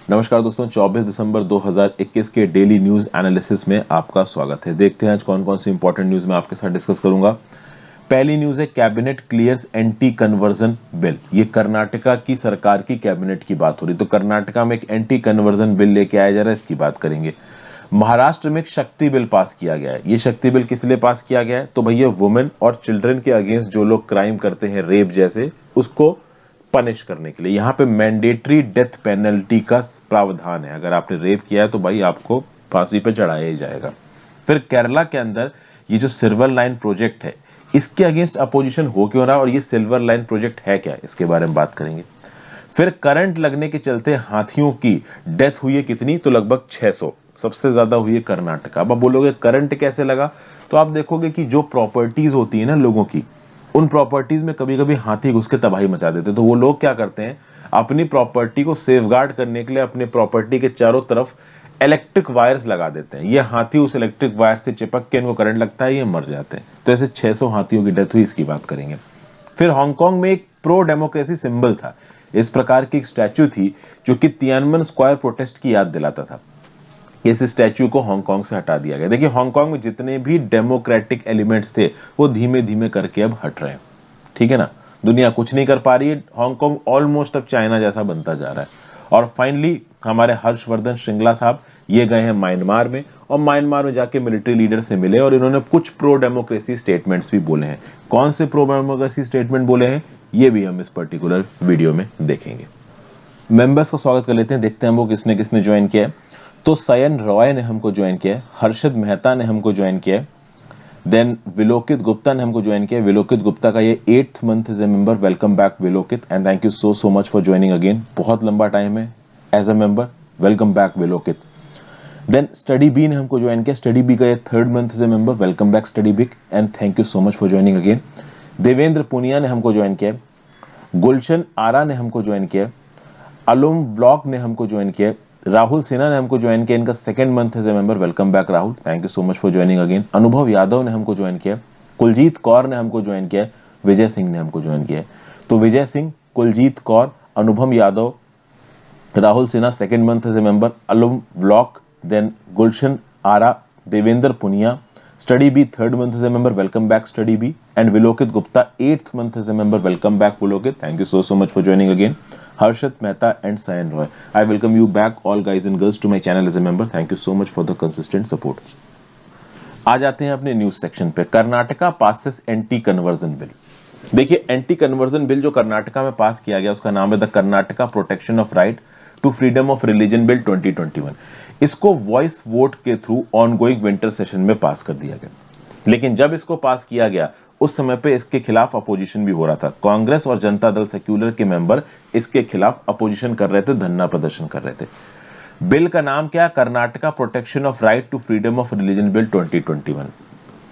नमस्कार दोस्तों, 24 दिसंबर 2021 के डेली न्यूज एनालिसिस में आपका स्वागत है। देखते हैं आज कौन कौन सी इंपॉर्टेंट न्यूज मैं आपके साथ डिस्कस करूंगा। पहली न्यूज है cabinet clears anti conversion bill. ये कर्नाटका की सरकार की कैबिनेट की बात हो रही, तो कर्नाटका में एक एंटी कन्वर्जन बिल लेके आया जा रहा है, इसकी बात करेंगे। महाराष्ट्र में एक शक्ति बिल पास किया गया है। ये शक्ति बिल किस लिए पास किया गया है? तो भैया वुमेन और चिल्ड्रन के अगेंस्ट जो लोग क्राइम करते हैं, रेप जैसे, उसको पनिश करने के लिए यहाँ पे मैंडेटरी डेथ पेनल्टी का प्रावधान है। अगर आपने रेप किया है तो भाई आपको फांसी पे चढ़ाया ही जाएगा। फिर केरला के अंदर ये जो सिल्वर लाइन प्रोजेक्ट है, इसके अगेंस्ट अपोजिशन हो क्यों रहा और ये सिल्वर लाइन प्रोजेक्ट है क्या, इसके बारे में बात करेंगे। फिर करंट लगने के चलते हाथियों की डेथ हुई है कितनी? तो लगभग 600, सबसे ज्यादा हुई है कर्नाटक। अब आप बोलोगे करंट कैसे लगा, तो आप देखोगे कि जो प्रॉपर्टीज होती है ना लोगों की, उन प्रॉपर्टीज में कभी कभी हाथी घुस के तबाही मचा देते। तो वो लोग क्या करते हैं, अपनी प्रॉपर्टी को सेफगार्ड करने के लिए अपनी प्रॉपर्टी के चारों तरफ इलेक्ट्रिक वायर्स लगा देते हैं। ये हाथी उस इलेक्ट्रिक वायर से चिपक के इनको करंट लगता है, ये मर जाते हैं। तो ऐसे 600 हाथियों की डेथ हुई, इसकी बात करेंगे। फिर हांगकांग में एक प्रो डेमोक्रेसी सिंबल था, इस प्रकार की एक स्टैचू थी जो कि तियानमन स्क्वायर प्रोटेस्ट की याद दिलाता था। इस स्टैचू को हांगकांग से हटा दिया गया। देखिए हांगकांग में जितने भी डेमोक्रेटिक एलिमेंट्स थे वो धीमे धीमे करके अब हट रहे हैं, ठीक है ना। दुनिया कुछ नहीं कर पा रही है, हांगकांग ऑलमोस्ट अब चाइना जैसा बनता जा रहा है। और फाइनली हमारे हर्षवर्धन श्रृंगला साहब ये गए हैं म्यांमार में, और म्यांमार में जाके मिलिट्री लीडर से मिले और इन्होंने कुछ प्रो डेमोक्रेसी स्टेटमेंट्स भी बोले हैं। कौन से प्रो डेमोक्रेसी स्टेटमेंट बोले हैं ये भी हम इस पर्टिकुलर वीडियो में देखेंगे। मेंबर्स को स्वागत कर लेते हैं, देखते हैं हम वो किसने किसने ज्वाइन किया है। तो सयन रॉय ने हमको ज्वाइन किया है, हर्षद मेहता ने हमको ज्वाइन किया है, देन विलोकित गुप्ता ने हमको ज्वाइन किया। विलोकित गुप्ता का ये 8th month as a member. Welcome back Vilokit and thank you so much for joining again. बहुत लंबा टाइम है as a member, welcome back Vilokit. Then Study Bee ने हमको ज्वाइन किया। स्टडी बी का ये 3rd month as a member. Welcome back Study Bee and thank you so much for joining again. Devendra Punia ने हमको ज्वाइन किया। गुलशन आरा ने हमको ज्वाइन किया। अलुम व्लॉग ने हमको ज्वाइन किया। राहुल सिन्हा ने हमको ज्वाइन किया, इनका 2nd month as a member. Welcome back Rahul, thank you so much for joining again. Anubhav Yadav ने हमको ज्वाइन किया। कुलजीत कौर ने हमको ज्वाइन किया। विजय सिंह ने हमको ज्वाइन किया। तो Vijay Singh, Kuljeet Kaur, Anubhav Yadav, Rahul Sinha 2nd month as a member, Alum vlog, then Gulshan Ara, Devendra Punia, Study Bee 3rd month as a member. Welcome back Study Bee and Vilokit Gupta 8th month as a member. Welcome back Vilokit, thank you so much for joining again. Harshit Mehta and Sayan Roy. I welcome you back all guys and girls to my channel as a member. Thank you so much for the consistent support. आ जाते हैं अपने news section पे। Karnataka passes anti conversion bill. देखिए anti conversion bill जो कर्नाटका में pass किया गया उसका नाम है the Karnataka protection of right to freedom of religion bill 2021। इसको वॉइस वोट के थ्रू ऑनगोइंग विंटर सेशन में पास कर दिया गया, लेकिन जब इसको पास किया गया उस समय पे इसके खिलाफ अपोजिशन भी हो रहा था। कांग्रेस और जनता दल सेक्युलर के मेंबर इसके खिलाफ अपोजिशन कर रहे थे, धरना प्रदर्शन कर रहे थे। बिल का नाम क्या? Karnataka protection of right to freedom of religion bill 2021।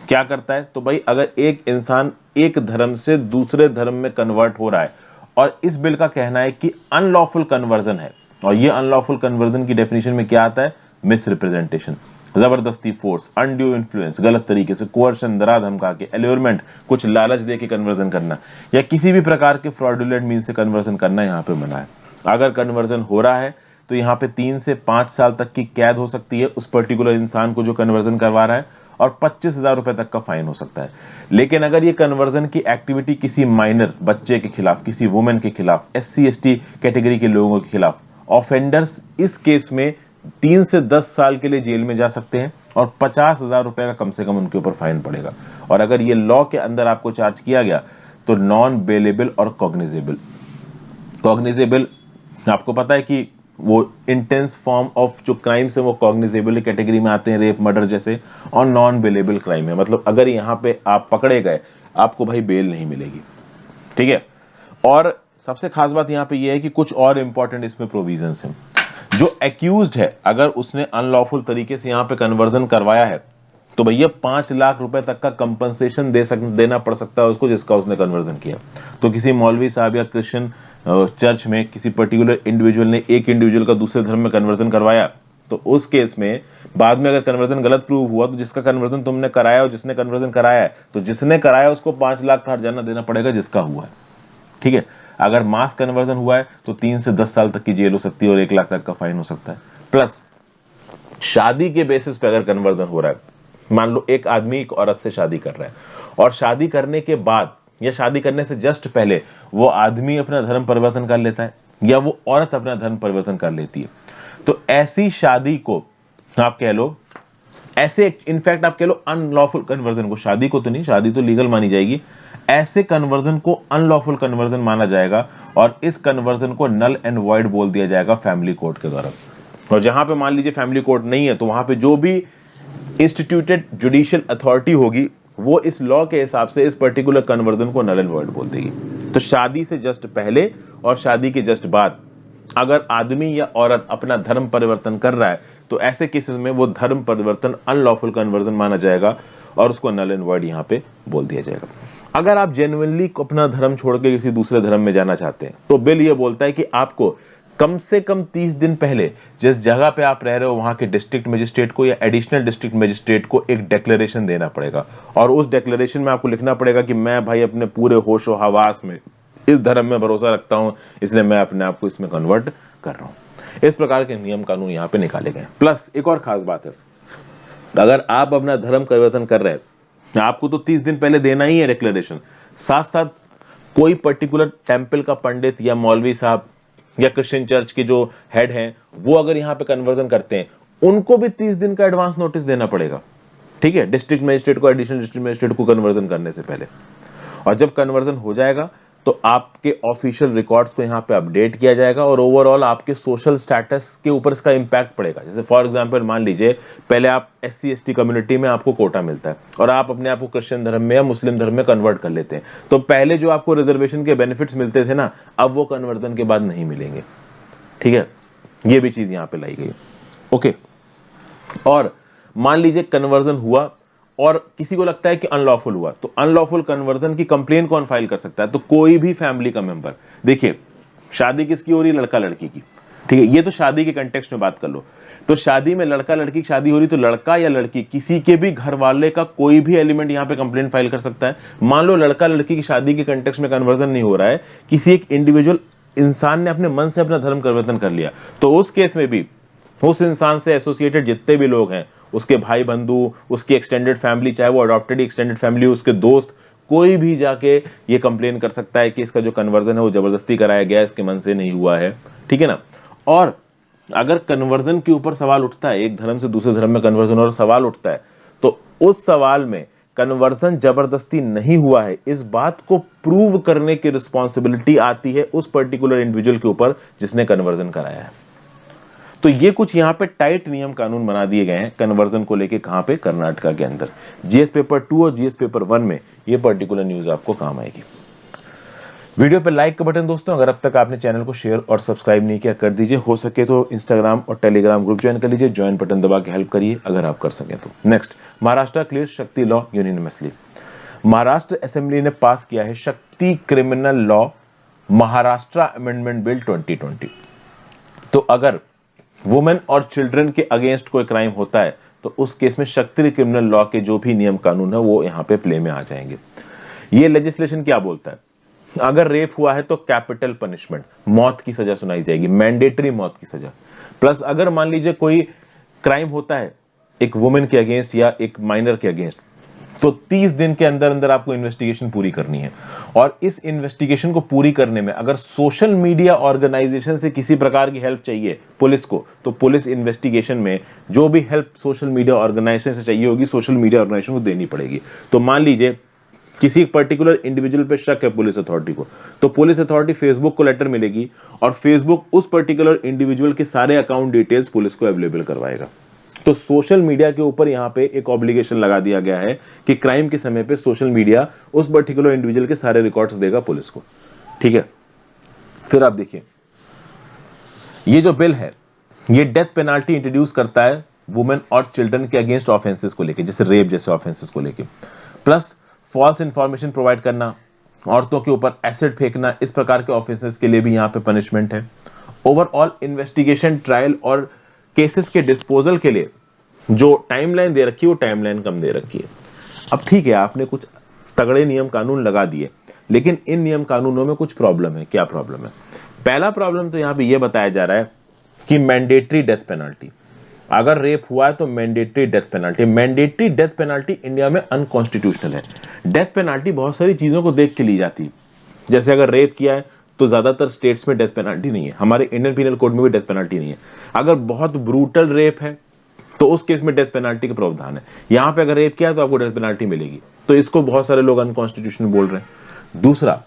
क्या करता है? तो भाई अगर एक इंसान एक धर्म से दूसरे धर्म में कन्वर्ट हो रहा है और इस बिल का कहना है कि अनलॉफुल कन्वर्जन है, और ये अनलॉफुल कन्वर्जन की डेफिनेशन में क्या आता है? मिस रिप्रेजेंटेशन, जबरदस्ती, फोर्स, अनड्यू इन्फ्लुएंस, गलत तरीके से, कोअर्शन, डरा धमका के, एल्योरमेंट, कुछ लालच दे के कन्वर्जन करना, या किसी भी प्रकार के फ्रॉडुलेंट मीन से कन्वर्जन करना यहाँ पे मना है। अगर कन्वर्जन हो रहा है तो यहाँ पे 3 से 5 साल तक की कैद हो सकती है उस पर्टिकुलर इंसान को जो कन्वर्जन करवा रहा है, और 25,000 रुपए तक का फाइन हो सकता है। लेकिन अगर ये कन्वर्जन की एक्टिविटी किसी माइनर बच्चे के खिलाफ, किसी वुमेन के खिलाफ, SC ST कैटेगरी के लोगों के खिलाफ, ऑफेंडर्स इस केस में 3 से 10 साल के लिए जेल में जा सकते हैं और 50,000 रुपए का कम से कम उनके ऊपर फाइन पड़ेगा। और अगर ये लॉ के अंदर आपको चार्ज किया गया तो नॉन बेलेबल और कॉग्निजेबल। कॉग्निजेबल आपको पता है कि वो इंटेंस फॉर्म ऑफ जो क्राइम्स है वो कॉग्निजेबल कैटेगरी में आते हैं, रेप, मर्डर जैसे, और नॉन बेलेबल क्राइम है, मतलब अगर यहाँ पे आप पकड़े गए आपको भाई बेल नहीं मिलेगी, ठीक है। और सबसे खास बात यहाँ पे ये है कि कुछ और इंपॉर्टेंट इसमें प्रोविजंस हैं। जो एक्यूज्ड है अगर उसने अनलॉफुल तरीके से यहाँ पे कन्वर्जन करवाया है तो भैया 5 लाख रुपए तक का कंपनसेशन देना पड़ सकता है उसको, जिसका उसने कन्वर्जन किया। तो किसी मौलवी साहब या क्रिश्चियन चर्च में किसी पर्टिकुलर इंडिविजुअल ने एक इंडिविजुअल का दूसरे धर्म में कन्वर्जन करवाया, तो उस केस में बाद में अगर कन्वर्जन गलत प्रूव हुआ तो जिसका कन्वर्जन तुमने कराया और जिसने कन्वर्जन कराया है, तो जिसने कराया उसको 5 लाख का हर्जाना देना पड़ेगा जिसका हुआ है, ठीक है। अगर मास कन्वर्जन हुआ है तो 3 से 10 साल तक की जेल हो सकती है और 1 लाख तक का फाइन हो सकता है। प्लस शादी के बेसिस पे अगर कन्वर्जन हो रहा है, मान लो एक आदमी एक औरत से शादी कर रहा है और शादी करने के बाद या शादी करने से जस्ट पहले वो आदमी अपना धर्म परिवर्तन कर लेता है या वो औरत अपना धर्म परिवर्तन कर लेती है, तो ऐसी शादी को आप कह लो, ऐसे इनफैक्ट आप कह लो अनलॉफुल कन्वर्जन को, शादी को तो नहीं, शादी तो लीगल मानी जाएगी, ऐसे कन्वर्जन को अनलॉफुल कन्वर्जन माना जाएगा और इस कन्वर्जन को नल एंड वॉइड बोल दिया जाएगा फैमिली कोर्ट के द्वारा। और जहां पे मान लीजिए फैमिली कोर्ट नहीं है तो वहां पे जो भी इंस्टीट्यूटेड जुडिशियल अथॉरिटी होगी वो इस लॉ के हिसाब से इस पर्टिकुलर कन्वर्जन को नल एंड वॉइड बोल देगी। तो शादी से जस्ट पहले और शादी के जस्ट बाद अगर आदमी या औरत अपना धर्म परिवर्तन कर रहा है तो ऐसे केसेस में वो धर्म परिवर्तन अनलॉफुल कन्वर्जन माना जाएगा और उसको नल एंड वॉइड यहां पे बोल दिया जाएगा। अगर आप जेन्युइनली अपना धर्म छोड़ के किसी दूसरे धर्म में जाना चाहते हैं तो बिल ये बोलता है कि आपको कम से कम 30 दिन पहले जिस जगह पे आप रह रहे हो वहां के डिस्ट्रिक्ट मजिस्ट्रेट को या एडिशनल डिस्ट्रिक्ट मजिस्ट्रेट को एक डिक्लेरेशन देना पड़ेगा और उस डिक्लेरेशन में आपको लिखना पड़ेगा कि मैं भाई अपने पूरे होशो हवास में इस धर्म में भरोसा रखता हूं, इसलिए मैं अपने आप को इसमें कन्वर्ट कर रहा हूं। इस प्रकार के नियम कानून यहां पे निकाले गए। प्लस एक और खास बात है, अगर आप अपना धर्म परिवर्तन कर रहे हैं आपको तो 30 दिन पहले देना ही है डिक्लेरेशन। साथ साथ कोई पर्टिकुलर टेंपल का पंडित या मौलवी साहब या क्रिश्चियन चर्च के जो हेड हैं वो अगर यहां पे कन्वर्जन करते हैं उनको भी 30 दिन का एडवांस नोटिस देना पड़ेगा, ठीक है, डिस्ट्रिक्ट मजिस्ट्रेट को, एडिशनल डिस्ट्रिक्ट मजिस्ट्रेट को कन्वर्जन करने से पहले। और जब कन्वर्जन हो जाएगा तो आपके ऑफिशियल रिकॉर्ड्स को यहाँ पे अपडेट किया जाएगा और ओवरऑल आपके सोशल स्टेटस के ऊपर इसका इंपैक्ट पड़ेगा। जैसे फॉर एग्जांपल मान लीजिए पहले आप SC/ST कम्युनिटी में आपको कोटा मिलता है और आप अपने आप को क्रिश्चियन धर्म में या मुस्लिम धर्म में कन्वर्ट कर लेते हैं, तो पहले जो आपको रिजर्वेशन के बेनिफिट्स मिलते थे ना, अब वो कन्वर्जन के बाद नहीं मिलेंगे, ठीक है, ये भी चीज यहाँ पे लाई गई। ओके, और मान लीजिए कन्वर्जन हुआ और किसी को लगता है कि अनलॉफुल हुआ, तो अनलॉफुल कन्वर्जन की कंप्लेन कौन फाइल कर सकता है? तो कोई भी फैमिली का मेंबर। देखिए शादी किसकी हो रही है? लड़का लड़की की, ठीक है, ये तो शादी के कंटेक्स्ट में बात कर लो। तो शादी में लड़का लड़की की शादी हो रही तो लड़का या लड़की किसी के भी घर वाले का कोई भी एलिमेंट यहां पे कंप्लेंट फाइल कर सकता है। मान लो लड़का लड़की की शादी के कंटेक्स्ट में कन्वर्जन नहीं हो रहा है, किसी एक इंडिविजुअल इंसान ने अपने मन से अपना धर्म परिवर्तन कर लिया, तो उस केस में भी उस इंसान से एसोसिएटेड जितने भी लोग हैं, उसके भाई बंधु, उसकी एक्सटेंडेड फैमिली, चाहे वो अडॉप्टेड एक्सटेंडेड फैमिली, उसके दोस्त, कोई भी जाके ये कंप्लेन कर सकता है कि इसका जो कन्वर्जन है वो जबरदस्ती कराया गया, इसके मन से नहीं हुआ है, ठीक है ना। और अगर कन्वर्जन के ऊपर सवाल उठता है, एक धर्म से दूसरे धर्म में कन्वर्जन और सवाल उठता है, तो उस सवाल में कन्वर्जन जबरदस्ती नहीं हुआ है इस बात को प्रूव करने की रिस्पॉन्सिबिलिटी आती है उस पर्टिकुलर इंडिविजुअल के ऊपर जिसने कन्वर्जन कराया है। तो ये कुछ यहाँ पे टाइट नियम कानून बना दिए गए हैं कन्वर्जन को लेके, कहां पे? कर्नाटका के अंदर। जीएस पेपर 2 और जीएस पेपर 1 में ये पर्टिकुलर न्यूज आपको काम आएगी। वीडियो पे लाइक का बटन दोस्तों, अगर अब तक आपने चैनल को शेयर और सब्सक्राइब नहीं किया कर दीजिए, हो सके तो इंस्टाग्राम और टेलीग्राम ग्रुप ज्वाइन कर लीजिए, ज्वाइन बटन दबा के हेल्प करिए अगर आप कर सकें तो। नेक्स्ट, महाराष्ट्र क्लियर शक्ति लॉ यूनिनमसली। महाराष्ट्र असेंबली ने पास किया है शक्ति criminal law Maharashtra amendment bill 2020। तो अगर वुमेन और चिल्ड्रन के अगेंस्ट कोई क्राइम होता है तो उस केस में शक्ति क्रिमिनल लॉ के जो भी नियम कानून है वो यहाँ पे प्ले में आ जाएंगे। ये लेजिस्लेशन क्या बोलता है? अगर रेप हुआ है तो कैपिटल पनिशमेंट, मौत की सजा सुनाई जाएगी, मैंडेटरी मौत की सजा। प्लस अगर मान लीजिए कोई क्राइम होता है एक वुमेन के अगेंस्ट या एक माइनर के अगेंस्ट, तो 30 दिन के अंदर अंदर आपको इन्वेस्टिगेशन पूरी करनी है। और इस इन्वेस्टिगेशन को पूरी करने में अगर सोशल मीडिया ऑर्गेनाइजेशन से किसी प्रकार की हेल्प चाहिए पुलिस को, तो पुलिस इन्वेस्टिगेशन में जो भी हेल्प सोशल मीडिया ऑर्गेनाइजेशन से चाहिए होगी, सोशल मीडिया ऑर्गेनाइजेशन को देनी पड़ेगी। तो मान लीजिए किसी पर्टिकुलर इंडिविजुअल पे शक है पुलिस अथॉरिटी को, तो पुलिस अथॉरिटी फेसबुक को लेटर मिलेगी और फेसबुक उस पर्टिकुलर इंडिविजुअल के सारे अकाउंट डिटेल्स पुलिस को अवेलेबल करवाएगा। तो सोशल मीडिया के ऊपर यहां पे एक ऑब्लिगेशन लगा दिया गया है कि क्राइम के समय पे सोशल मीडिया उस पर्टिकुलर इंडिविजुअल के सारे रिकॉर्ड्स देगा पुलिस को, ठीक है। फिर आप देखिए ये जो बिल है ये डेथ पेनाल्टी इंट्रोड्यूस करता है वुमेन और चिल्ड्रन के अगेंस्ट ऑफेंसेस को लेके, जैसे रेप जैसे ऑफेंसेस को लेके। प्लस फॉल्स इंफॉर्मेशन प्रोवाइड करना, औरतों के ऊपर एसिड फेंकना, इस प्रकार के ऑफेंसेस के लिए भी यहां पे पनिशमेंट है। ओवरऑल इन्वेस्टिगेशन, ट्रायल और केसेस के डिस्पोजल के लिए जो टाइमलाइन दे रखी है वो टाइमलाइन कम दे रखी है। अब ठीक है, आपने कुछ तगड़े नियम कानून लगा दिए, लेकिन इन नियम कानूनों में कुछ प्रॉब्लम है। क्या प्रॉब्लम है? पहला प्रॉब्लम तो यहाँ पे ये बताया जा रहा है कि मैंडेटरी डेथ पेनल्टी, अगर रेप हुआ है तो mandatory death penalty. Mandatory death penalty India में अनकॉन्स्टिट्यूशनल है। डेथ पेनल्टी बहुत सारी चीजों को देख के ली जाती है, जैसे अगर रेप किया है तो ज्यादातर स्टेट्स में डेथ पेनल्टी नहीं है, हमारे इंडियन पीनल कोड में भी डेथ पेनल्टी नहीं है। अगर बहुत ब्रूटल रेप है तो उस केस में डेथ पेनल्टी का प्रावधान है। यहां पे अगर रेप किया है तो आपको डेथ पेनल्टी मिलेगी, तो इसको बहुत सारे लोग अनकॉन्स्टिट्यूशनल बोल रहे हैं। दूसरा,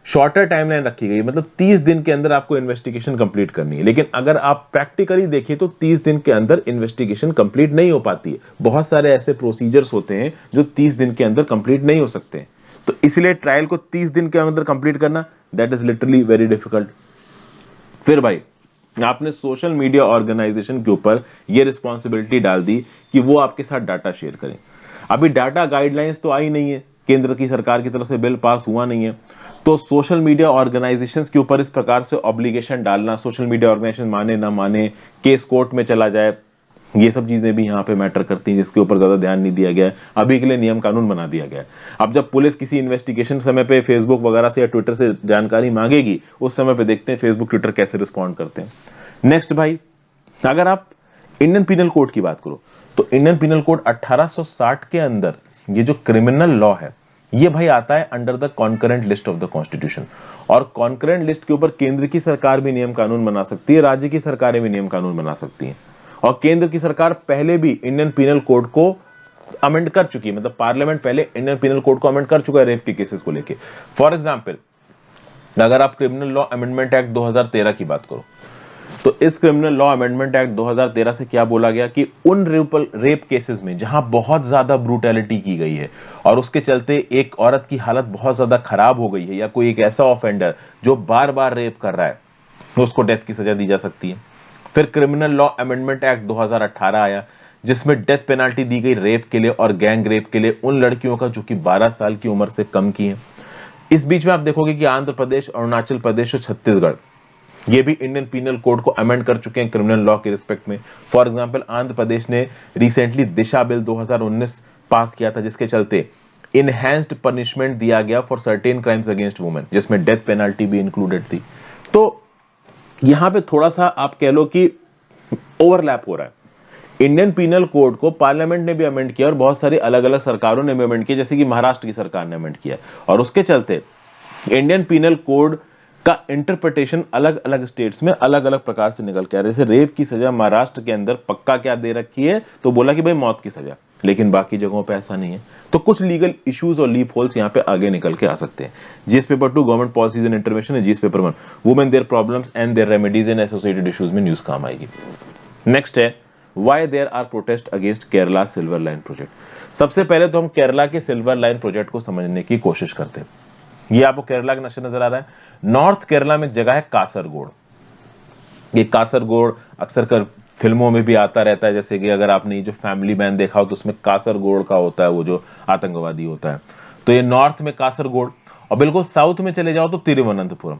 शॉर्टर टाइमलाइन रखी गई, मतलब 30 दिन के अंदर आपको इन्वेस्टिगेशन कंप्लीट करनी है, लेकिन अगर आप प्रैक्टिकली देखिए तो 30 दिन के अंदर इन्वेस्टिगेशन कंप्लीट नहीं हो पाती है। बहुत सारे ऐसे प्रोसीजर्स होते हैं जो 30 दिन के अंदर कंप्लीट नहीं हो सकते, तो इसलिए ट्रायल को 30 दिन के अंदर कंप्लीट करना that is literally very difficult. फिर भाई, आपने सोशल मीडिया ऑर्गेनाइजेशन के ऊपर यह रिस्पॉन्सिबिलिटी डाल दी कि वो आपके साथ डाटा शेयर करें। अभी डाटा गाइडलाइंस तो आई नहीं है, केंद्र की सरकार की तरफ से बिल पास हुआ नहीं है, तो सोशल मीडिया ऑर्गेनाइजेशंस के ऊपर इस प्रकार से ऑब्लिगेशन डालना, सोशल मीडिया ऑर्गेनाइजेशन माने ना माने, केस कोर्ट में चला जाए, ये सब चीजें भी यहाँ पे मैटर करती हैं, जिसके ऊपर ज्यादा ध्यान नहीं दिया गया है। अभी के लिए नियम कानून बना दिया गया है। अब जब पुलिस किसी इन्वेस्टिगेशन समय पे फेसबुक वगैरह से या ट्विटर से जानकारी मांगेगी, उस समय पे देखते हैं फेसबुक ट्विटर कैसे रिस्पॉन्ड करते हैं। नेक्स्ट भाई, अगर आप इंडियन पीनल कोड की बात करो तो इंडियन पीनल कोड 1860 के अंदर ये जो क्रिमिनल लॉ है ये भाई आता है under the concurrent list of the constitution, और कॉन्करेंट लिस्ट के ऊपर केंद्र की सरकार भी नियम कानून बना सकती है, राज्य की सरकारें भी नियम कानून बना सकती हैं। और केंद्र की सरकार पहले भी इंडियन पीनल कोड को अमेंड कर चुकी है, मतलब पार्लियामेंट पहले इंडियन पीनल कोड को अमेंड कर चुका है रेप के केसेस को लेके। फॉर एग्जांपल, अगर आप क्रिमिनल लॉ अमेंडमेंट एक्ट 2013 की बात करो तो इस क्रिमिनल लॉ अमेंडमेंट एक्ट 2013 से क्या बोला गया कि उन रेप केसेस में जहां बहुत ज्यादा ब्रूटैलिटी की गई है और उसके चलते एक औरत की हालत बहुत ज्यादा खराब हो गई है, या कोई एक ऐसा ऑफेंडर जो बार बार रेप कर रहा है, उसको डेथ की सजा दी जा सकती है। फिर क्रिमिनल लॉ अमेंडमेंट एक्ट 2018 आया, जिसमें डेथ पेनल्टी दी गई रेप के लिए और गैंग रेप के लिए उन लड़कियों का जो कि 12 साल की उम्र से कम की है। इस बीच में आप देखोगे कि आंध्र प्रदेश, अरुणाचल प्रदेश और छत्तीसगढ़ ये भी इंडियन पीनल कोड को अमेंड कर चुके हैं क्रिमिनल लॉ के रिस्पेक्ट में। फॉर एग्जांपल, आंध्र प्रदेश ने रिसेंटली दिशा बिल 2019 पास किया था, जिसके चलते इनहैंस्ड पनिशमेंट दिया गया for certain crimes against women, जिसमें डेथ पेनल्टी भी इंक्लूडेड थी। तो यहां पे थोड़ा सा आप कह लो कि ओवरलैप हो रहा है। इंडियन पीनल कोड को पार्लियामेंट ने भी अमेंड किया और बहुत सारी अलग अलग सरकारों ने भी अमेंड किया, जैसे कि महाराष्ट्र की सरकार ने अमेंड किया, और उसके चलते इंडियन पीनल कोड का इंटरप्रिटेशन अलग अलग स्टेट्स में अलग अलग प्रकार से निकल के आ रहा है। जैसे रेप की सजा महाराष्ट्र के अंदर पक्का क्या दे रखी है, तो बोला कि भाई मौत की सजा, लेकिन बाकी जगहों पे ऐसा नहीं है। तो कुछ लीगल इश्यूज और लीप होल्स यहाँ पे आगे निकल के आ सकते हैं। GS paper 2 government policies and intervention है। GS paper 1 women their problems and their remedies and associated issues में न्यूज काम आएगी। नेक्स्ट है why there are protest against Kerala silver line project. सबसे पहले तो हम केरला के सिल्वर लाइन प्रोजेक्ट को समझने की कोशिश करते हैं। ये आपको केरला का नक्शा नजर आ रहा है। नॉर्थ केरला में एक जगह है कासरगोड। ये कासरगोड अक्सर कर फिल्मों में भी आता रहता है, जैसे कि अगर आपने जो फैमिली मैन देखा हो तो उसमें कासरगोड का होता है वो जो आतंकवादी होता है। तो ये नॉर्थ में कासरगोड, और बिल्कुल साउथ में चले जाओ तो तिरुवनंतपुरम।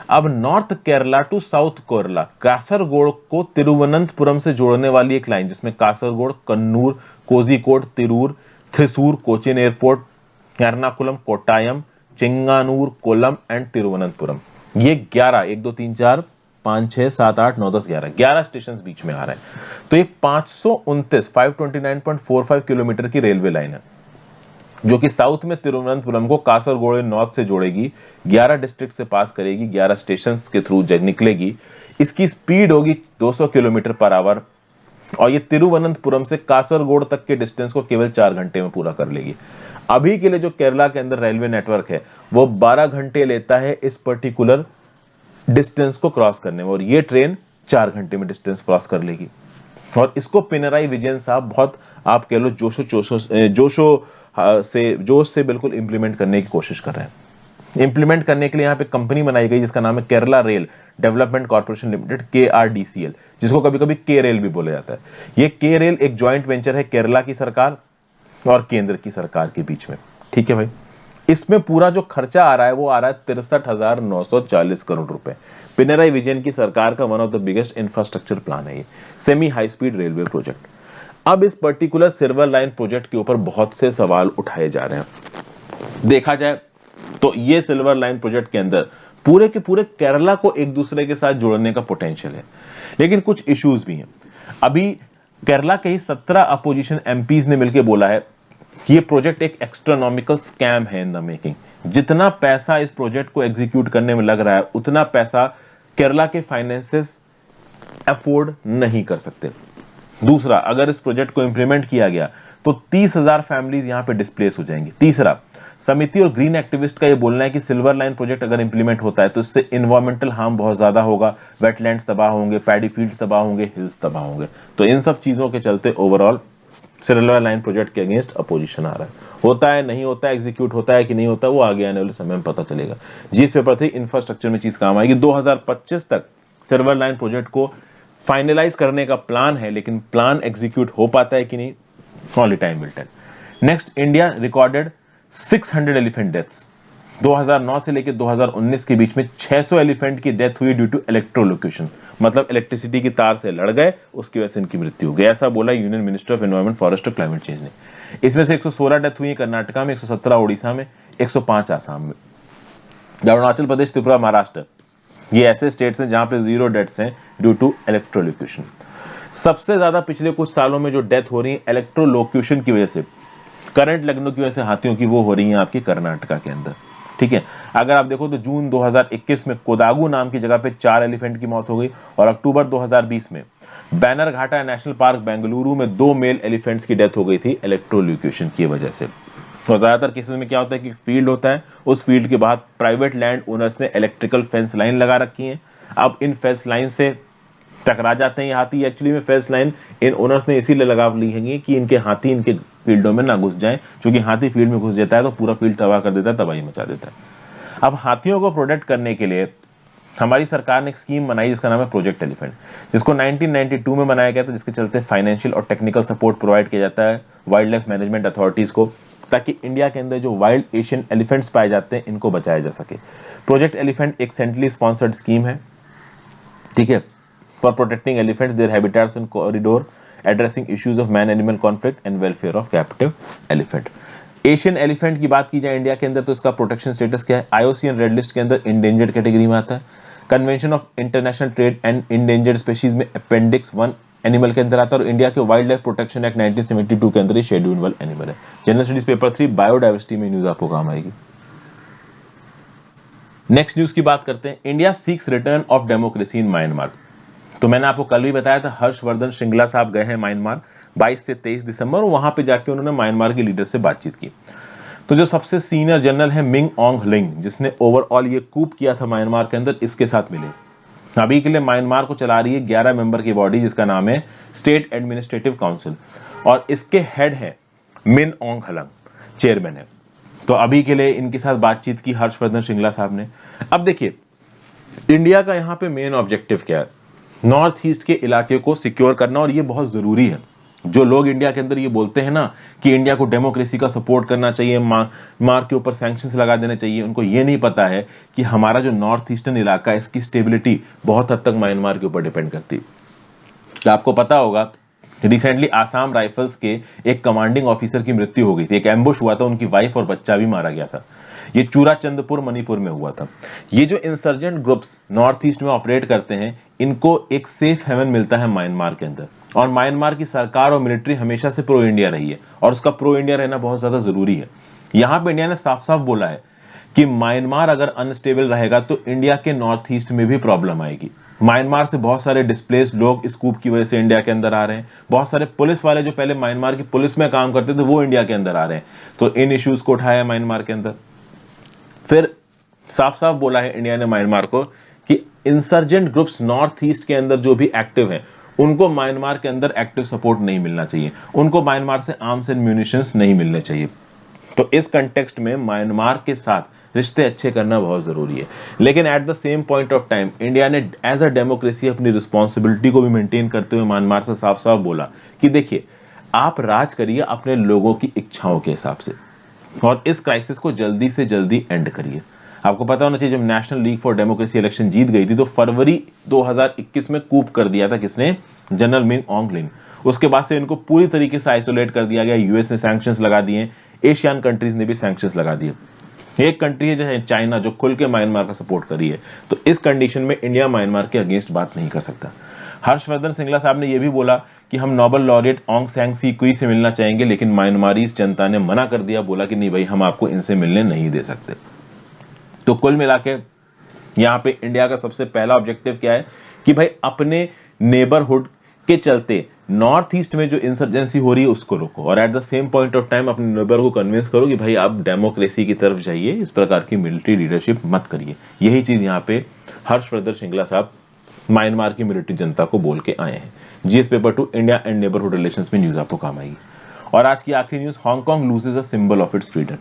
अब north Kerala to south Kerala, Kasaragod को तिरुवनंतपुरम से जोड़ने वाली एक लाइन, जिसमें कासरगोड, कन्नूर, कोझिकोड, तिरूर, थ्रिसूर, कोचिन एयरपोर्ट, एर्नाकुलम, कोट्टायम, चिंगानूर, कोलम एंड तिरुवनंतपुरम, ये 11 1 2 3 4 5 6 7 8 9 10 11 स्टेशन बीच में आ रहे हैं। तो ये 529.45 किलोमीटर की रेलवे लाइन है, जो कि साउथ में तिरुवनंतपुरम को कासरगोड नॉर्थ से जोड़ेगी, 11 डिस्ट्रिक्ट से पास करेगी, 11 स्टेशन के थ्रू निकलेगी। इसकी स्पीड होगी 200 किलोमीटर पर आवर, और ये तिरुवनंतपुरम से कासरगोड तक के डिस्टेंस को केवल 4 घंटे में पूरा कर लेगी। अभी के लिए जो केरला के अंदर रेलवे नेटवर्क है वो 12 घंटे लेता है इस पर्टिकुलर डिस्टेंस को क्रॉस करने में, और ये ट्रेन 4 घंटे में डिस्टेंस क्रॉस कर लेगी। और इसको पिनराई विजयन साहब बहुत आप कह लो जोश से बिल्कुल इंप्लीमेंट करने की कोशिश कर रहे हैं। इंप्लीमेंट करने के लिए यहाँ पे कंपनी बनाई गई जिसका नाम है Kerala rail development corporation limited, KRDCL, जिसको कभी कभी के रेल भी बोला जाता है। ये के रेल एक ज्वाइंट वेंचर है केरला की सरकार और केंद्र की सरकार के बीच में। ठीक है भाई, इसमें पूरा जो खर्चा आ रहा है वो आ रहा है 63,940 करोड़ रुपए। पिनराई विजयन की सरकार का one of the biggest infrastructure plan है ये, semi high speed railway project. अब इस पर्टिकुलर सिल्वर लाइन प्रोजेक्ट के ऊपर बहुत से सवाल उठाए जा रहे हैं। देखा जाए तो ये सिल्वर लाइन प्रोजेक्ट के अंदर पूरे के पूरे केरला को एक दूसरे के साथ जोड़ने का पोटेंशियल है, लेकिन कुछ इश्यूज भी हैं। अभी केरला के ही 17 अपोजिशन एमपीज ने मिलकर बोला है कि ये प्रोजेक्ट एक एस्ट्रोनॉमिकल स्कैम है इन द मेकिंग। जितना पैसा इस प्रोजेक्ट को एग्जीक्यूट करने में लग रहा है उतना पैसा केरला के फाइनेंसेस अफोर्ड नहीं कर सकते। दूसरा, अगर इस प्रोजेक्ट को इंप्लीमेंट किया गया तो 30,000 फैमिलीज यहां पे डिस्प्लेस हो जाएंगी। तीसरा, समिति और ग्रीन एक्टिविस्ट का ये बोलना है कि सिल्वर लाइन प्रोजेक्ट अगर इंप्लीमेंट होता है तो इससे इन्वायरमेंटल हार्म बहुत ज्यादा होगा, वेटलैंड्स तबाह होंगे, पैडी फील्ड्स तबाह होंगे, हिल्स तबाह होंगे। तो इन सब चीजों के चलते ओवरऑल सिल्वर लाइन प्रोजेक्ट के अगेंस्ट अपोजिशन आ रहा है। होता है नहीं होता है, एग्जीक्यूट होता है कि नहीं होता, वो आगे आने वाले समय में पता चलेगा। जीएस पेपर 3 इंफ्रास्ट्रक्चर में चीज काम आएगी। 2025 तक सिल्वर लाइन प्रोजेक्ट को फाइनलाइज करने का प्लान है, लेकिन प्लान एग्जीक्यूट हो पाता है कि नहीं, only time will tell. Next, India recorded 600 elephant deaths. 2009 से लेकर 2019 के बीच में 600 एलिफेंट की डेथ हुई ड्यू टू इलेक्ट्रोलोक्यूशन, मतलब इलेक्ट्रिसिटी की तार से लड़ गए, उसकी वजह से इनकी मृत्यु हो गई। ऐसा बोला union minister of environment, forest और क्लाइमेट चेंज ने। इसमें से 116 डेथ हुई कर्नाटका में, 117 उड़ीसा में, 105 आसाम में। अरुणाचल प्रदेश, त्रिपुरा, महाराष्ट्र, ये ऐसे स्टेट्स हैं जहां पे 0 डेथ्स हैं ड्यू टू इलेक्ट्रोलोक्यूशन। सबसे ज्यादा पिछले कुछ सालों में जो डेथ हो रही है इलेक्ट्रोलोक्यूशन की वजह से, करंट लगने की वजह से हाथियों की, वो हो रही है आपकी कर्नाटका के अंदर। ठीक है, अगर आप देखो तो जून 2021 में कोदागु नाम की जगह पे 4 एलिफेंट की मौत हो गई, और अक्टूबर 2020 में बैनरघाटा नेशनल पार्क बेंगलुरु में 2 मेल एलिफेंट्स की डेथ हो गई थी इलेक्ट्रोलोक्यूशन की वजह से। तो ज्यादातर केसेस में क्या होता है कि फील्ड होता है, उस फील्ड के बाद प्राइवेट लैंड ओनर्स ने इलेक्ट्रिकल फेंस लाइन लगा रखी है। अब इन फेंस लाइन से टकरा जाते हैं ये हाथी। एक्चुअली में फेंस लाइन इन ओनर्स ने इसीलिए लगा ली है कि इनके हाथी इनके फील्डों में ना घुस जाएं, क्योंकि हाथी फील्ड में घुस जाता है तो पूरा फील्ड तबाह कर देता है, तबाही मचा देता है। अब हाथियों को प्रोटेक्ट करने के लिए हमारी सरकार ने एक स्कीम बनाई जिसका नाम है प्रोजेक्ट एलिफेंट, जिसको 1992 में बनाया गया था, जिसके चलते फाइनेंशियल और टेक्निकल सपोर्ट प्रोवाइड किया जाता है वाइल्ड लाइफ मैनेजमेंट अथॉरिटीज को, ताकि इंडिया के अंदर जो वाइल्ड एशियन एलिफेंट्स पाए जाते हैं इनको बचाया जा सके। प्रोजेक्ट एलिफेंट एक सेंट्रली स्पॉन्सर्ड स्कीम है, ठीक है, for protecting elephants, there habitats in corridor, addressing issues of man animal conflict and welfare of captive elephant. Asian elephant की बात की जाए इंडिया के अंदर तो इसका प्रोटेक्शन स्टेटस क्या है? आईयूसीएन रेड लिस्ट के अंदर इंडेंजर्ड कैटेगरी में आता है। Convention of international trade and endangered species में अपेंडिक्स 1 एनिमल के अंदर आता है, और इंडिया के वाइल्ड लाइफ प्रोटेक्शन एक्ट 1972 के अंदर शेड्यूल एनिमल है। जनरल स्टडीज पेपर 3 बायोडाइवर्सिटी में न्यूज आपको काम आएगी। नेक्स्ट न्यूज की बात करते हैं। India seeks return of democracy in Myanmar. तो मैंने आपको कल भी बताया था, हर्षवर्धन श्रृंगला साहब गए हैं म्यांमार 22 से 23 दिसंबर, और वहां पे जाके उन्होंने म्यांमार के लीडर से बातचीत की। तो जो सबसे सीनियर जनरल है मिंग ओंग हलिंग, जिसने ओवरऑल ये कूप किया था म्यांमार के अंदर, इसके साथ मिले। अभी के लिए म्यांमार को चला रही है 11 मेंबर की बॉडी जिसका नाम है स्टेट एडमिनिस्ट्रेटिव काउंसिल, और इसके हेड है मिन ओंग हलंग, चेयरमैन है। तो अभी के लिए इनके साथ बातचीत की हर्षवर्धन श्रृंगला साहब ने। अब देखिए, इंडिया का यहाँ पे मेन ऑब्जेक्टिव क्या है? नॉर्थ ईस्ट के इलाके को सिक्योर करना, और ये बहुत जरूरी है। जो लोग इंडिया के अंदर ये बोलते हैं ना कि इंडिया को डेमोक्रेसी का सपोर्ट करना चाहिए, मार के ऊपर सैंक्शंस लगा देने चाहिए, उनको ये नहीं पता है कि हमारा जो नॉर्थ ईस्टर्न इलाका है इसकी स्टेबिलिटी बहुत हद तक म्यांमार के ऊपर डिपेंड करती है। आपको पता होगा रिसेंटली आसाम राइफल्स के एक कमांडिंग ऑफिसर की मृत्यु हो गई थी, एक एम्बुश हुआ था, उनकी वाइफ और बच्चा भी मारा गया था। ये चूराचंदपुर मणिपुर में हुआ था। ये जो इंसर्जेंट ग्रुप्स नॉर्थ ईस्ट में ऑपरेट करते हैं, इनको एक सेफ हेवन मिलता है म्यांमार के अंदर, और म्यांमार की सरकार और मिलिट्री हमेशा से प्रो इंडिया रही है, और उसका प्रो इंडिया रहना बहुत ज्यादा जरूरी है। यहां पे इंडिया ने साफ साफ बोला है कि म्यांमार अगर अनस्टेबल रहेगा तो इंडिया के नॉर्थ ईस्ट में भी प्रॉब्लम आएगी। म्यांमार से बहुत सारे डिस्प्लेस्ड लोग इस कूप की वजह से इंडिया के अंदर आ रहे हैं। बहुत सारे पुलिस वाले जो पहले म्यांमार की पुलिस में काम करते थे वो इंडिया के अंदर आ रहे हैं। तो इन इश्यूज को उठाया म्यांमार के अंदर। फिर साफ साफ बोला है इंडिया ने म्यांमार को कि इंसर्जेंट ग्रुप्स नॉर्थ ईस्ट के अंदर जो भी एक्टिव हैं, उनको म्यांमार के अंदर एक्टिव सपोर्ट नहीं मिलना चाहिए, उनको म्यांमार से आर्म्स एंड म्यूनिशंस नहीं मिलने चाहिए। तो इस कंटेक्स्ट में म्यांमार के साथ रिश्ते अच्छे करना बहुत जरूरी है। लेकिन at the same point of time India ने एज अ डेमोक्रेसी अपनी रिस्पॉन्सिबिलिटी को भी मेंटेन करते हुए म्यांमार से साफ साफ बोला कि देखिए, आप राज करिए अपने लोगों की इच्छाओं के हिसाब से, और इस क्राइसिस को जल्दी से जल्दी एंड करिए। आपको पता होना चाहिए, जब National League for Democracy election जीत गई थी तो फरवरी 2021 में कूप कर दिया था किसने? जनरल मिन ओंग हलिंग। उसके बाद से इनको पूरी तरीके से आइसोलेट कर दिया गया। यूएस ने सैंक्शंस लगा दिए, एशियन कंट्रीज ने भी सैंक्शंस लगा दिए। एक कंट्री है जो है चाइना, जो खुल के म्यांमार का सपोर्ट कर रही है। तो इस कंडीशन में इंडिया म्यांमार के अगेंस्ट बात नहीं कर सकता। हर्षवर्धन श्रृंगला साहब ने यह भी बोला कि हम नोबेल लॉरेट ऑंग सैंग सुकी से मिलना चाहेंगे, लेकिन म्यांमारी जनता ने मना कर दिया, बोला कि नहीं भाई हम आपको इनसे मिलने नहीं दे सकते। तो कुल मिला के यहाँ पे इंडिया का सबसे पहला ऑब्जेक्टिव क्या है कि भाई अपने नेबरहुड के चलते नॉर्थ ईस्ट में जो इंसर्जेंसी हो रही है उसको रोको, और at the same point of time अपने नेबर को कन्विंस करो कि भाई आप डेमोक्रेसी की तरफ जाइए, इस प्रकार की मिलिट्री लीडरशिप मत करिए। यही चीज यहाँ पे हर्षवर्धन श्रृंगला साहब म्यांमार की मिलिट्री जनता को बोल के आए हैं। GS paper 2 India and neighbourhood relations में न्यूज आपको काम आएगी। और आज की आखिरी news, Hong Kong loses a symbol of its freedom.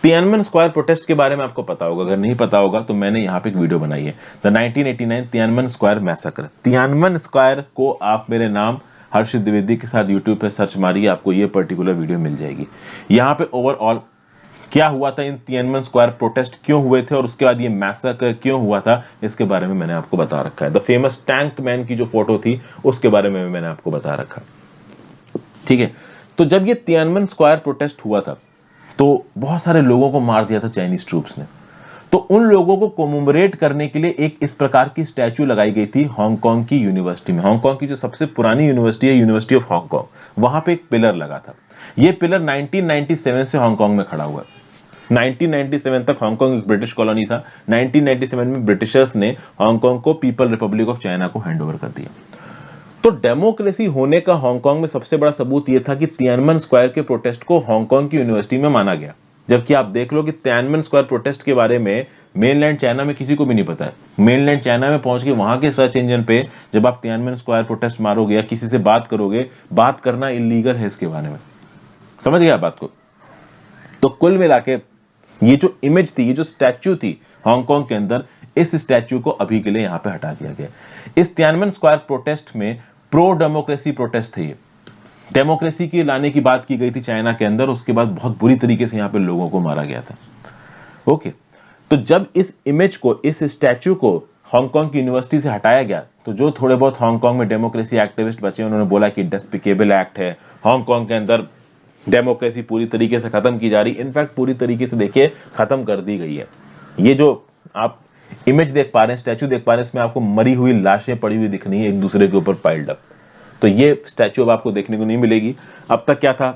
Tiananmen square protest के बारे में आपको पता होगा, अगर नहीं पता होगा तो मैंने यहाँ पे एक वीडियो बनाई है, the 1989 Tiananmen square massacre. Tiananmen square को आप मेरे नाम हर्षित द्विवेदी के साथ यूट्यूब पे सर्च मारिए, आपको ये पर्टिकुलर वीडियो मिल जाएगी। यहाँ पे ओवरऑल क्या हुआ था, इन तियानमेन स्क्वायर प्रोटेस्ट क्यों हुए थे और उसके बाद ये मैसेकर क्यों हुआ था, इसके बारे में मैंने आपको बता रखा है। द फेमस टैंक मैन की जो फोटो थी उसके बारे में मैंने आपको बता रखा, ठीक है। तो जब ये तियानमेन स्क्वायर प्रोटेस्ट हुआ था तो बहुत सारे लोगों को मार दिया था चाइनीज ट्रूप्स ने। तो उन लोगों को कोमेमोरेट करने के लिए एक इस प्रकार की स्टैचू लगाई गई थी हांगकांग की यूनिवर्सिटी में। हांगकांग की जो सबसे पुरानी यूनिवर्सिटी है, यूनिवर्सिटी ऑफ हांगकांग, वहां पे एक पिलर लगा था। ये पिलर 1997 से हांगकांग में खड़ा हुआ है। 1997 तक हांगकांग एक ब्रिटिश कॉलोनी था। 1997 में ब्रिटिशर्स ने हांगकांग को पीपल रिपब्लिक ऑफ चाइना को हैंडओवर कर दिया। तो डेमोक्रेसी होने का हांगकांग में सबसे बड़ा सबूत यह था कि तियानमेन स्क्वायर के प्रोटेस्ट को हांगकांग की यूनिवर्सिटी में माना गया। जबकि आप देख लो कि तियानमेन स्क्वायर प्रोटेस्ट के बारे में मेनलैंड चाइना में किसी को भी नहीं पता है। मेनलैंड चाइना में पहुंच के वहां के सर्च इंजन पे जब आप तियानमेन स्क्वायर प्रोटेस्ट मारोगे या किसी से बात करोगे, बात करना इलीगल है इसके बारे में। समझ गया बात को? तो कुल मिला के ये जो इमेज थी, ये जो स्टैच्यू थी हांगकांग के अंदर, इस स्टैच्यू को अभी के लिए यहां पे हटा दिया गया। इस तियानमेन स्क्वायर प्रोटेस्ट में प्रो डेमोक्रेसी प्रोटेस्ट थे। ये डेमोक्रेसी की लाने की बात की गई थी चाइना के अंदर, उसके बाद बहुत बुरी तरीके से यहां पे लोगों को मारा गया था। ओके, तो जब इस इमेज को, इस स्टैच्यू को हांगकांग की यूनिवर्सिटी से हटाया गया, तो जो थोड़े बहुत हांगकांग में डेमोक्रेसी एक्टिविस्ट बचे उन्होंने बोला कि डेस्पिकेबल एक्ट है, हांगकांग के अंदर डेमोक्रेसी पूरी तरीके से खत्म की जा रही। इनफैक्ट पूरी तरीके से देखिए खत्म कर दी गई है। ये जो आप इमेज देख पा रहे हैं, स्टैचू देख पा रहे हैं, इसमें आपको मरी हुई लाशें पड़ी हुई दिख रही है एक दूसरे के ऊपर पाइल्ड अप। तो ये स्टैचू अब आपको देखने को नहीं मिलेगी। अब तक क्या था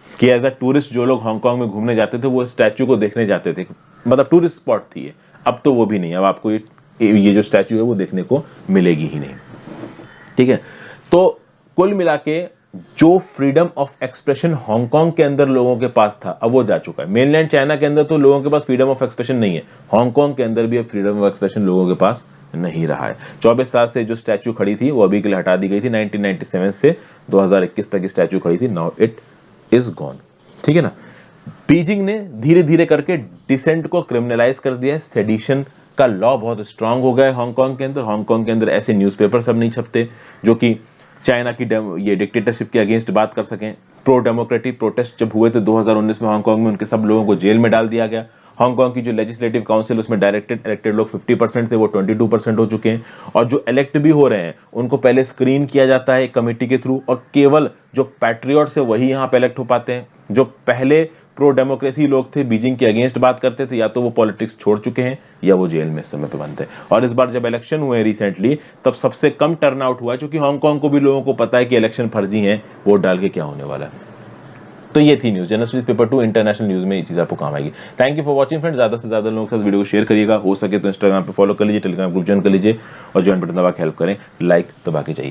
कि एज अ टूरिस्ट जो लोग हांगकांग में घूमने जाते थे वो स्टैचू को देखने जाते थे, मतलब टूरिस्ट स्पॉट थी ये। अब तो वो भी नहीं, अब आपको ये जो स्टैचू है वो देखने को मिलेगी ही नहीं, ठीक है। तो कुल मिला के जो फ्रीडम ऑफ एक्सप्रेशन हांगकांग के अंदर लोगों के पास था, अब वो जा चुका है। मेनलैंड चाइना के अंदर तो लोगों के पास फ्रीडम ऑफ एक्सप्रेशन नहीं है, हांगकांग के अंदर भी अब फ्रीडम ऑफ एक्सप्रेशन लोगों के पास नहीं रहा है। 24 साल से जो स्टैचू खड़ी थी वो अभी के लिए हटा दी गई थी। 1997 से 2021 तक स्टैचू खड़ी थी, नाउ इट इज गॉन, ठीक है ना। बीजिंग ने धीरे धीरे करके डिसेंट को क्रिमिनलाइज कर दिया है। सेडिशन का लॉ बहुत स्ट्रांग हो गया है हांगकांग के अंदर। हांगकांग के अंदर ऐसे न्यूज़पेपर सब नहीं छपते जो कि चाइना की ये डिक्टेटरशिप के अगेंस्ट बात कर सकें। प्रो डेमोक्रेटिक प्रोटेस्ट जब हुए थे 2019 में हांगकांग में, उनके सब लोगों को जेल में डाल दिया गया। हांगकांग की जो लेजिस्लेटिव काउंसिल, उसमें डायरेक्टेड इलेक्टेड लोग 50% थे, वो 22% हो चुके हैं। और जो इलेक्ट भी हो रहे हैं उनको पहले स्क्रीन किया जाता है एक कमेटी के थ्रू, और केवल जो पैट्रियट्स है वही यहाँ पे इलेक्ट हो पाते हैं। जो पहले प्रो डेमोक्रेसी लोग थे, बीजिंग के अगेंस्ट बात करते थे, या तो वो पॉलिटिक्स छोड़ चुके हैं या वो जेल में इस समय पे बंद है। और इस बार जब इलेक्शन हुए रिसेंटली, तब सबसे कम टर्नआउट हुआ, क्योंकि हांगकांग को भी लोगों को पता है कि इलेक्शन फर्जी है, वोट डाल के क्या होने वाला है। तो ये थी news, journalist paper 2 international news में ये चीज आपको काम आएगी। Thank you for watching friends. ज्यादा से ज्यादा लोगों के साथ वीडियो को शेयर करिएगा, हो सके तो इंस्टाग्राम पे फॉलो कर लीजिए, टेलीग्राम ग्रुप ज्वाइन कर लीजिए, और ज्वाइन बटन दबा के हेल्प करें, लाइक दबा के जाइए।